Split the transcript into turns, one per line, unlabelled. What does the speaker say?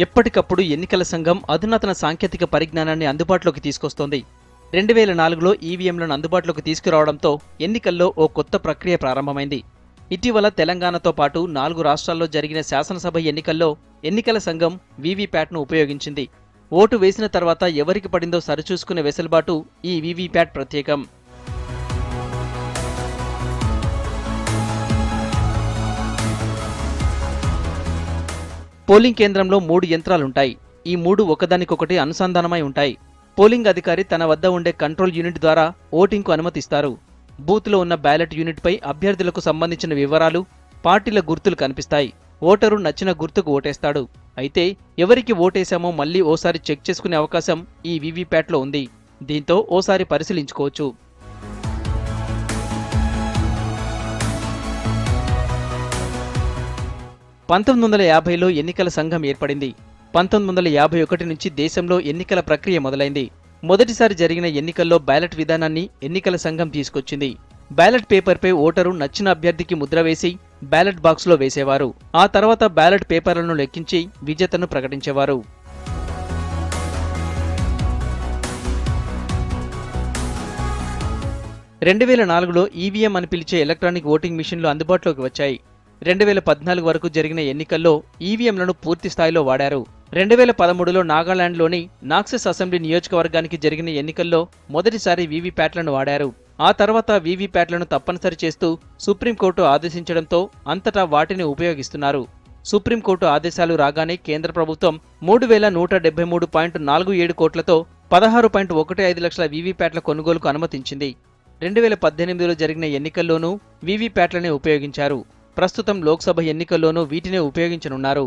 ఎప్పటికప్పుడు ఎన్నికల సంఘం అధునాతన సాంకేతిక పరిజ్ఞానాన్ని అందుబాటులోకి తీసుకొస్తోంది. 2004లో ఈవీఎంలను అందుబాటులోకి తీసుకురావడంతో ఎన్నికల్లో ఓ కొత్త ప్రక్రియ ప్రారంభమైంది. ఇటీవల తెలంగాణతో పాటు 4 రాష్ట్రాల్లో జరిగిన శాసనసభ ఎన్నికల్లో ఎన్నికల సంఘం వీవీప్యాట్ను ఉపయోగించింది. ఓటు వేసిన తర్వాత ఎవరికి పడిందో సరిచూసుకునే వెసులుబాటు ఈ వీవీప్యాట్ ప్రత్యేకం. పోలింగ్ కేంద్రంలో 3 యంత్రాలుంటాయి. ఈ 3 ఒకదానికొకటి అనుసంధానమై ఉంటాయి. పోలింగ్ అధికారి తన వద్ద ఉండే కంట్రోల్ యూనిట్ ద్వారా ఓటింగ్కు అనుమతిస్తారు. బూత్లో ఉన్న బ్యాలెట్ యూనిట్పై అభ్యర్థులకు సంబంధించిన వివరాలు, పార్టీల గుర్తులు కనిపిస్తాయి. ఓటరు నచ్చిన గుర్తుకు ఓటేస్తాడు. అయితే ఎవరికి ఓటేశామో మళ్లీ ఓసారి చెక్ చేసుకునే అవకాశం ఈ వీవీప్యాట్లో ఉంది. దీంతో ఓసారి పరిశీలించుకోవచ్చు. 1950లో ఎన్నికల సంఘం ఏర్పడింది. 1951 నుంచి దేశంలో ఎన్నికల ప్రక్రియ మొదలైంది. మొదటిసారి జరిగిన ఎన్నికల్లో బ్యాలెట్ విధానాన్ని ఎన్నికల సంఘం తీసుకొచ్చింది. బ్యాలెట్ పేపర్పై ఓటరు నచ్చిన అభ్యర్థికి ముద్ర వేసి బ్యాలెట్ బాక్స్లో వేసేవారు. ఆ తర్వాత బ్యాలెట్ పేపర్లను లెక్కించి విజేతను ప్రకటించేవారు. 2004లో ఈవీఎం అని పిలిచే ఎలక్ట్రానిక్ ఓటింగ్ మిషన్లు అందుబాటులోకి వచ్చాయి. 2014 వరకు జరిగిన ఎన్నికల్లో ఈవీఎంలను పూర్తి స్థాయిలో వాడారు. 2013లో నాగాలాండ్లోని నాక్సెస్ అసెంబ్లీ నియోజకవర్గానికి జరిగిన ఎన్నికల్లో మొదటిసారి వీవీప్యాట్లను వాడారు. ఆ తర్వాత వీవీప్యాట్లను తప్పనిసరి చేస్తూ సుప్రీంకోర్టు ఆదేశించడంతో అంతటా వాటిని ఉపయోగిస్తున్నారు. సుప్రీంకోర్టు ఆదేశాలు రాగానే కేంద్ర ప్రభుత్వం 3173.47 కోట్లతో 16.15 లక్షల వీవీప్యాట్ల కొనుగోలుకు అనుమతించింది. 2018లో జరిగిన ఎన్నికల్లోనూ వీవీప్యాట్లనే ఉపయోగించారు. ప్రస్తుతం లోక్సభ ఎన్నికల్లోనూ వీటినే ఉపయోగించనున్నారు.